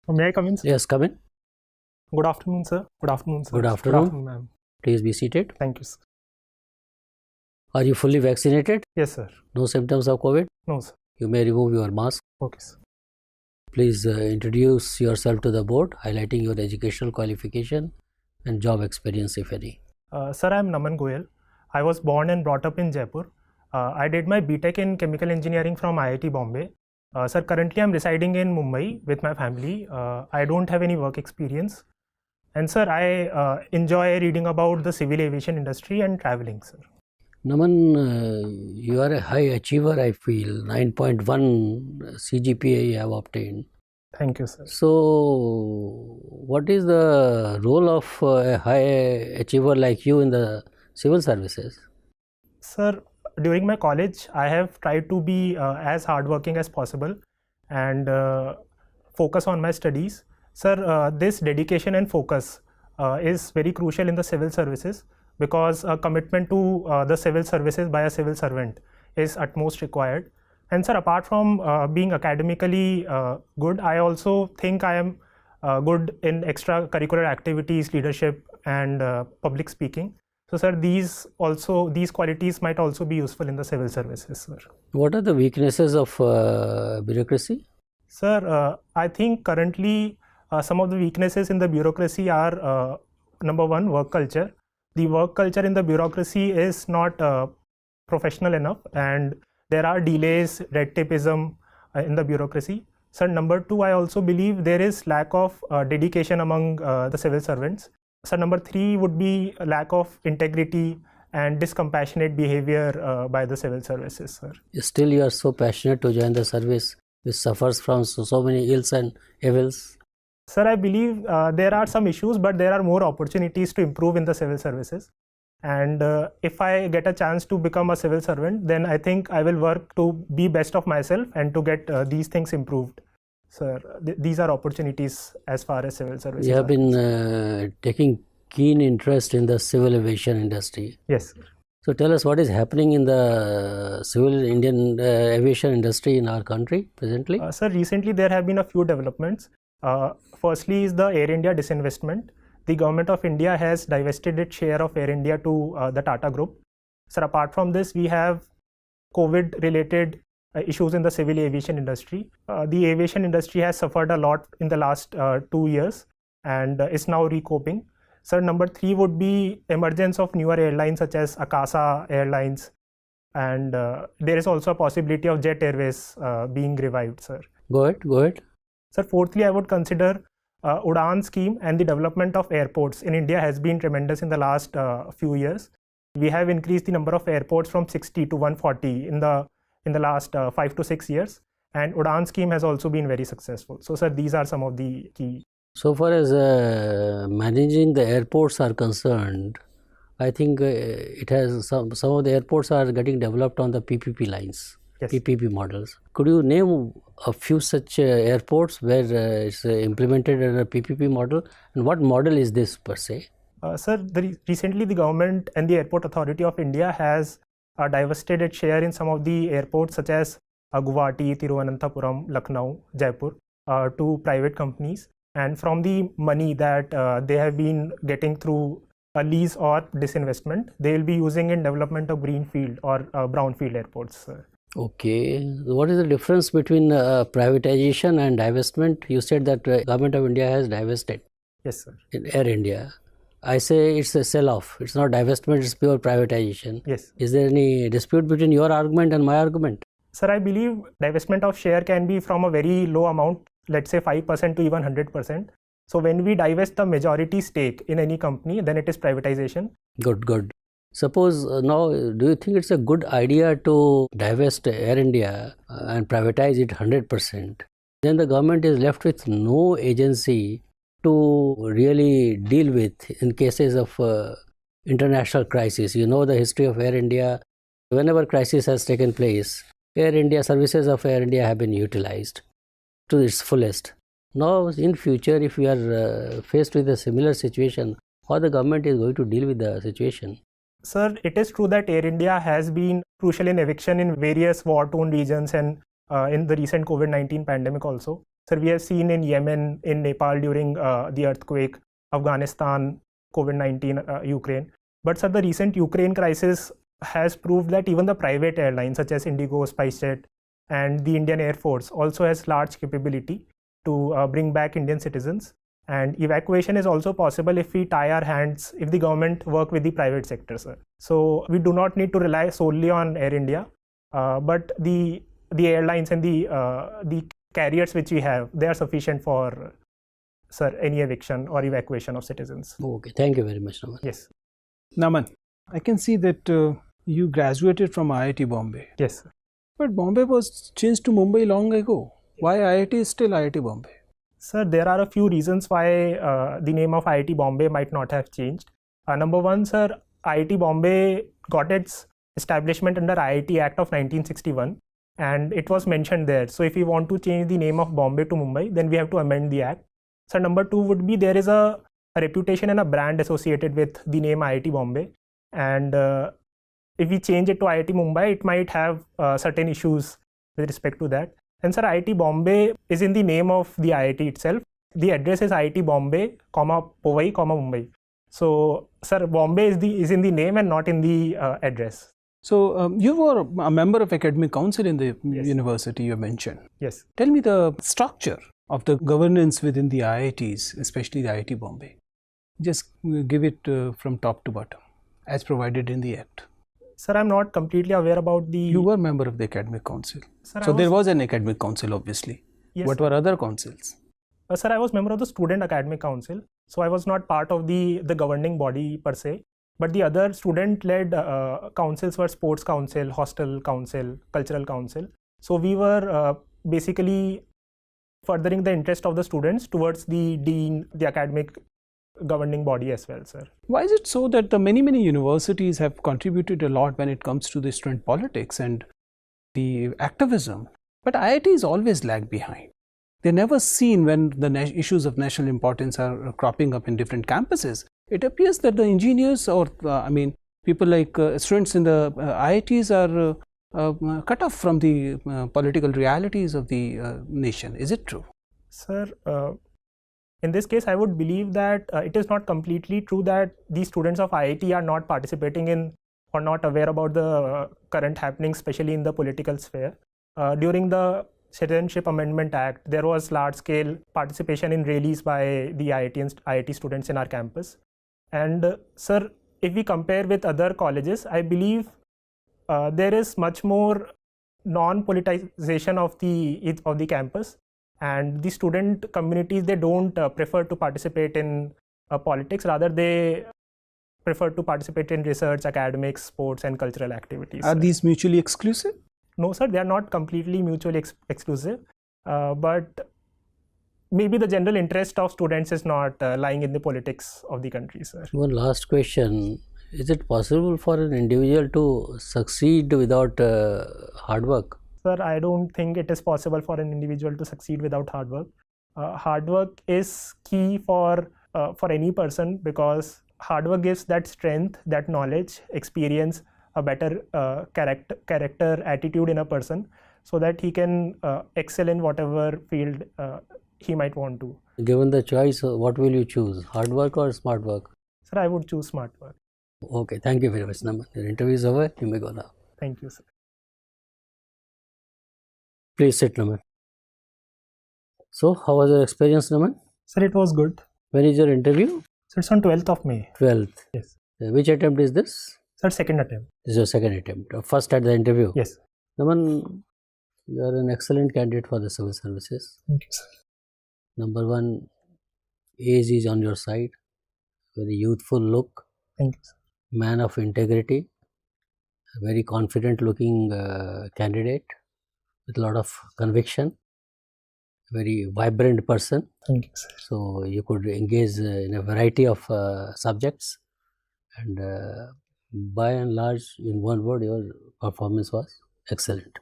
May I come in, sir? Yes, come in. Good afternoon, sir. Good afternoon, sir. Good afternoon. Good afternoon, ma'am. Please be seated. Thank you, sir. Are you fully vaccinated? Yes, sir. No symptoms of COVID? No, sir. You may remove your mask. Okay, sir. Please introduce yourself to the board, highlighting your educational qualification and job experience, if any. Sir, I am Naman Goyal. I was born and brought up in Jaipur. I did my BTech in Chemical Engineering from IIT Bombay. Sir, currently I am residing in Mumbai with my family. I don't have any work experience. And sir, I enjoy reading about the civil aviation industry and traveling, sir. Naman, you are a high achiever, I feel. 9.1 CGPA you have obtained. Thank you, sir. So, what is the role of a high achiever like you in the civil services? Sir, during my college, I have tried to be as hardworking as possible and focus on my studies. Sir, this dedication and focus is very crucial in the civil services because a commitment to the civil services by a civil servant is utmost required. And sir, apart from being academically good, I also think I am good in extracurricular activities, leadership, and public speaking. So, sir, these qualities might also be useful in the civil services, sir. What are the weaknesses of bureaucracy? Sir, I think currently some of the weaknesses in the bureaucracy are number one, work culture. The work culture in the bureaucracy is not professional enough, and there are delays, red tapeism in the bureaucracy. Sir, number two, I also believe there is lack of dedication among the civil servants. So number three would be a lack of integrity and discompassionate behavior by the civil services, sir. Still you are so passionate to join the service which suffers from so many ills and evils. Sir, I believe there are some issues, but there are more opportunities to improve in the civil services. And if I get a chance to become a civil servant, then I think I will work to be best of myself and to get these things improved. Sir, these are opportunities as far as civil services. You have been taking keen interest in the civil aviation industry. Yes, sir. So tell us what is happening in the civil Indian aviation industry in our country presently. Sir, recently there have been a few developments. Firstly is the Air India disinvestment. The government of India has divested its share of Air India to the Tata Group. Sir, apart from this, we have COVID-related issues in the civil aviation industry. The aviation industry has suffered a lot in the last 2 years and is now recoping. Sir, number three would be emergence of newer airlines such as Akasa Airlines, and there is also a possibility of Jet Airways being revived, sir. Go ahead. Sir, fourthly, I would consider Udan scheme and the development of airports in India has been tremendous in the last few years. We have increased the number of airports from 60 to 140 in the last 5 to 6 years, and Udan scheme has also been very successful. So, sir, these are some of the key. So far as managing the airports are concerned, I think it has some of the airports are getting developed on the PPP lines. Yes. PPP models. Could you name a few such airports where it's implemented in a PPP model, and what model is this per se? Sir, recently the government and the Airport Authority of India has divested its share in some of the airports such as Guwahati, Thiruvananthapuram, Lucknow, Jaipur to private companies, and from the money that they have been getting through a lease or disinvestment, they will be using in development of greenfield or brownfield airports, sir. Okay, what is the difference between privatization and divestment? You said that Government of India has divested. Yes, sir. In Air India. I say it's a sell-off. It's not divestment, it's pure privatization. Yes. Is there any dispute between your argument and my argument? Sir, I believe divestment of share can be from a very low amount, let's say 5% to even 100%. So when we divest the majority stake in any company, then it is privatization. Good. Suppose now, do you think it's a good idea to divest Air India and privatize it 100%? Then the government is left with no agency to really deal with in cases of international crisis. You know the history of Air India. Whenever crisis has taken place, Air India, services of Air India have been utilized to its fullest. Now, in future, if we are faced with a similar situation, how the government is going to deal with the situation? Sir, it is true that Air India has been crucial in eviction in various war-torn regions and in the recent COVID-19 pandemic also. Sir, we have seen in Yemen, in Nepal during the earthquake, Afghanistan, COVID-19, Ukraine. But sir, the recent Ukraine crisis has proved that even the private airlines such as Indigo, SpiceJet, and the Indian Air Force also has large capability to bring back Indian citizens. And evacuation is also possible if we tie our hands, if the government work with the private sector, sir. So we do not need to rely solely on Air India, but the airlines and the carriers which we have, they are sufficient for, sir, any eviction or evacuation of citizens. Okay, thank you very much, Naman. Yes. Naman, I can see that you graduated from IIT Bombay. Yes, sir. But Bombay was changed to Mumbai long ago. Why IIT is still IIT Bombay? Sir, there are a few reasons why the name of IIT Bombay might not have changed. Number one, sir, IIT Bombay got its establishment under IIT Act of 1961, and it was mentioned there. So if we want to change the name of Bombay to Mumbai, then we have to amend the act. So number two would be there is a reputation and a brand associated with the name IIT Bombay, and if we change it to IIT Mumbai, it might have certain issues with respect to that. And sir, IIT Bombay is in the name of the IIT itself. The address is IIT Bombay, Powai, Mumbai. So sir, Bombay is in the name and not in the address. So you were a member of academic council in the university you mentioned. Yes. Tell me the structure of the governance within the IITs, especially the IIT Bombay. Just give it from top to bottom as provided in the act. Sir, I'm not completely aware about the... You were member of the academic council. Sir, so there was an academic council, obviously. Yes. What were other councils? Sir, I was member of the student academic council. So I was not part of the governing body per se. But the other student-led councils were sports council, hostel council, cultural council. So we were basically furthering the interest of the students towards the dean, the academic governing body as well, sir. Why is it so that the many universities have contributed a lot when it comes to the student politics and the activism, but IITs always lag behind? They're never seen when the issues of national importance are cropping up in different campuses. It appears that the engineers or people like students in the IITs are cut off from the political realities of the nation. Is it true? Sir, in this case, I would believe that it is not completely true that the students of IIT are not participating in or not aware about the current happenings, especially in the political sphere. During the Citizenship Amendment Act, there was large-scale participation in rallies by the IIT students in our campus. And sir, if we compare with other colleges, I believe there is much more non-politicization of the campus. And the student communities, they don't prefer to participate in politics. Rather, they prefer to participate in research, academics, sports, and cultural activities. Are these mutually exclusive? No, sir, they are not completely mutually exclusive. But maybe the general interest of students is not lying in the politics of the country, sir. One last question. Is it possible for an individual to succeed without hard work? Sir, I don't think it is possible for an individual to succeed without hard work. Hard work is key for any person, because hard work gives that strength, that knowledge, experience, a better character, attitude in a person, so that he can excel in whatever field he might want to. Given the choice, what will you choose, hard work or smart work? Sir, I would choose smart work. Okay, thank you very much, Naman. Your interview is over. You may go now. Thank you, sir. Please sit, Naman. So, how was your experience, Naman? Sir, it was good. When is your interview? So it's on 12th of May. 12th. Yes. Which attempt is this? Sir, second attempt. This is your second attempt. First at the interview? Yes. Naman, you are an excellent candidate for the civil services. Thank you, sir. Number one, age is on your side. Very youthful look. Thank you, sir. Man of integrity. A very confident looking candidate with a lot of conviction. Very vibrant person. Thank you, sir. So you could engage in a variety of subjects, and by and large, in one word, your performance was excellent.